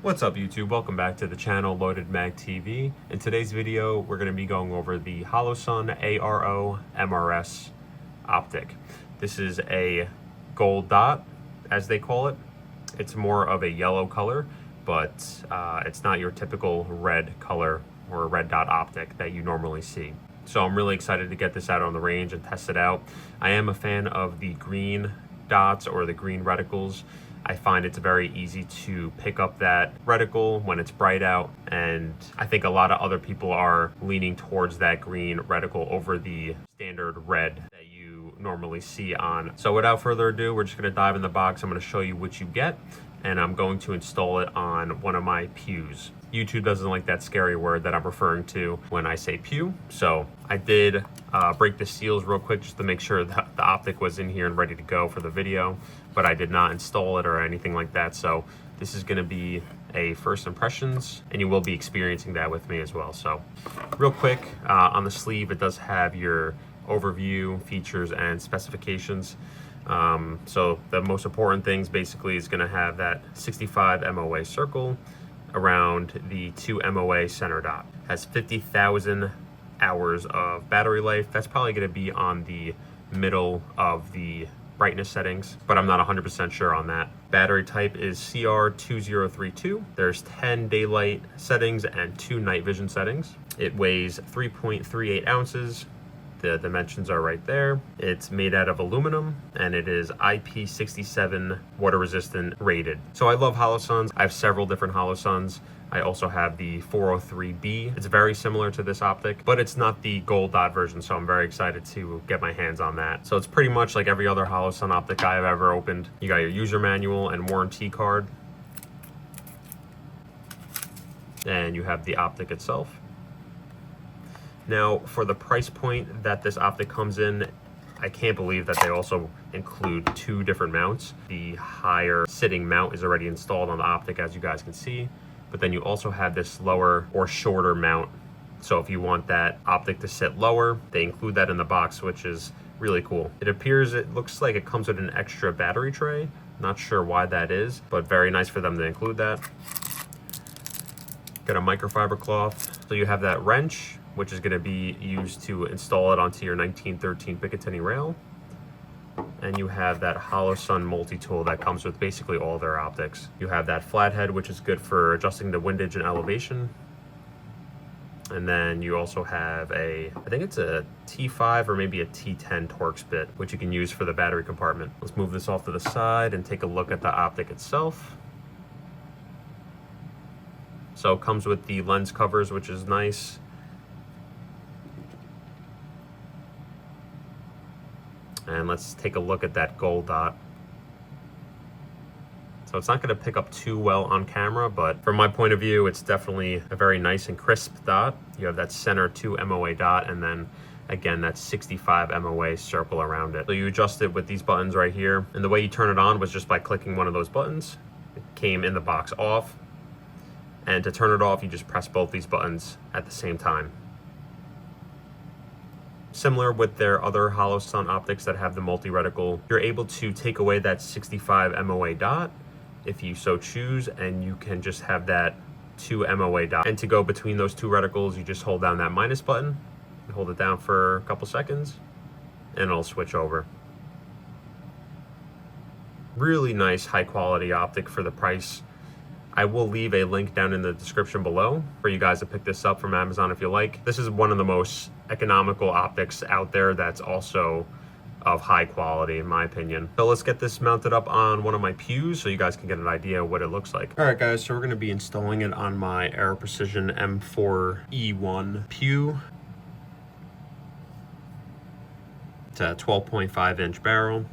What's up YouTube? Welcome back to the channel Loaded Mag TV. In today's video, we're going to be going over the Holosun ARO MRS optic. This is a gold dot, as they call it. It's more of a yellow color, but it's not your typical red color or red dot optic that you normally see. So I'm really excited to get this out on the range and test it out. I am a fan of the green dots or the green reticles. I find it's very easy to pick up that reticle when it's bright out, and I think a lot of other people are leaning towards that green reticle over the standard red that you normally see on. So without further ado, we're just going to dive in the box. I'm going to show you what you get, and I'm going to install it on one of my pews. YouTube doesn't like that scary word that I'm referring to when I say pew. So I did break the seals real quick just to make sure that the optic was in here and ready to go for the video, but I did not install it or anything like that. So this is gonna be a first impressions, and you will be experiencing that with me as well. So real quick, on the sleeve, it does have your overview, features, and specifications. So the most important things basically is gonna have that 65 MOA circle around the 2 MOA center dot. Has 50,000 hours of battery life. That's probably going to be on the middle of the brightness settings, but I'm not 100% sure on that. Battery type is CR2032. There's 10 daylight settings and 2 night vision settings. It weighs 3.38 ounces. The dimensions are right there. It's made out of aluminum, and it is IP67 water resistant rated. So I love Holosuns. I have several different Holosuns. I also have the 403B. It's very similar to this optic, but it's not the gold dot version, so I'm very excited to get my hands on that. So it's pretty much like every other Holosun optic I have ever opened. You got your user manual and warranty card, and you have the optic itself. Now, for the price point that this optic comes in, I can't believe that they also include 2 different mounts. The higher sitting mount is already installed on the optic, as you guys can see, but then you also have this lower or shorter mount. So if you want that optic to sit lower, they include that in the box, which is really cool. It looks like it comes with an extra battery tray. Not sure why that is, but very nice for them to include that. Got a microfiber cloth. So you have that wrench, which is going to be used to install it onto your 1913 Picatinny rail. And you have that Holosun multi-tool that comes with basically all their optics. You have that flathead, which is good for adjusting the windage and elevation. And then you also have I think it's a T5 or maybe a T10 Torx bit, which you can use for the battery compartment. Let's move this off to the side and take a look at the optic itself. So it comes with the lens covers, which is nice. And let's take a look at that gold dot. So it's not going to pick up too well on camera, but from my point of view, it's definitely a very nice and crisp dot. You have that center 2 MOA dot, and then again, that 65 MOA circle around it. So you adjust it with these buttons right here. And the way you turn it on was just by clicking one of those buttons. It came in the box off. And to turn it off, you just press both these buttons at the same time. Similar with their other Holosun optics that have the multi-reticle, you're able to take away that 65 MOA dot if you so choose, and you can just have that 2 MOA dot. And to go between those 2 reticles, you just hold down that minus button, and hold it down for a couple seconds, and it'll switch over. Really nice, high quality optic for the price. I will leave a link down in the description below for you guys to pick this up from Amazon if you like. This is one of the most economical optics out there that's also of high quality, in my opinion. So let's get this mounted up on one of my pews so you guys can get an idea of what it looks like. All right, guys, so we're going to be installing it on my ARO Precision M4E1 pew. It's a 12.5 inch barrel.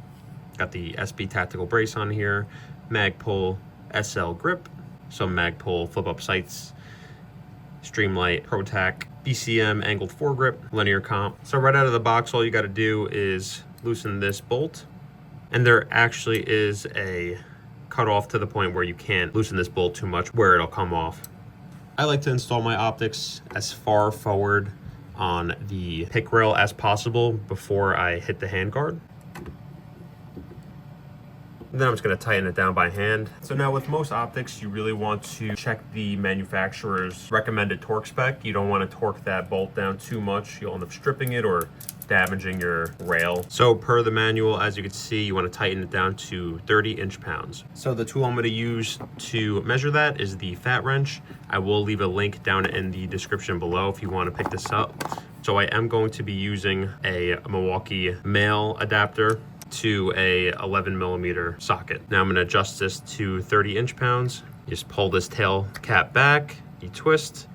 Got the SB tactical brace on here, Magpul SL grip, some Magpul flip up sights, Streamlight ProTac, BCM angled foregrip, linear comp. So right out of the box, all you got to do is loosen this bolt, and there actually is a cutoff to the point where you can't loosen this bolt too much, where it'll come off. I like to install my optics as far forward on the pick rail as possible before I hit the handguard. And then I'm just gonna tighten it down by hand. So now with most optics, you really want to check the manufacturer's recommended torque spec. You don't want to torque that bolt down too much. You'll end up stripping it or damaging your rail. So per the manual, as you can see, you want to tighten it down to 30 inch-pounds. So the tool I'm going to use to measure that is the fat wrench. I will leave a link down in the description below if you want to pick this up. So I am going to be using a Milwaukee male adapter to a 11mm socket. Now I'm going to adjust this to 30 inch-pounds. You just pull this tail cap back, you twist.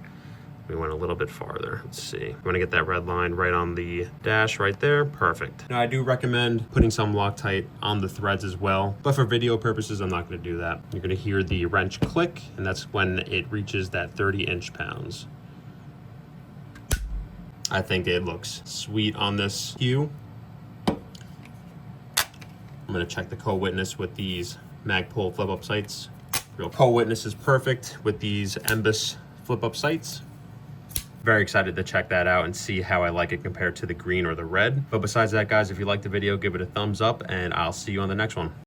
We went a little bit farther. Let's see. You want to get that red line right on the dash right there. Perfect. Now I do recommend putting some Loctite on the threads as well, but for video purposes, I'm not going to do that. You're going to hear the wrench click, and that's when it reaches that 30 inch-pounds. I think it looks sweet on this cue. I'm going to check the co-witness with these Magpul flip-up sights. Real co-witness is perfect with these Embus flip-up sights. Very excited to check that out and see how I like it compared to the green or the red. But besides that, guys, if you liked the video, give it a thumbs up, and I'll see you on the next one.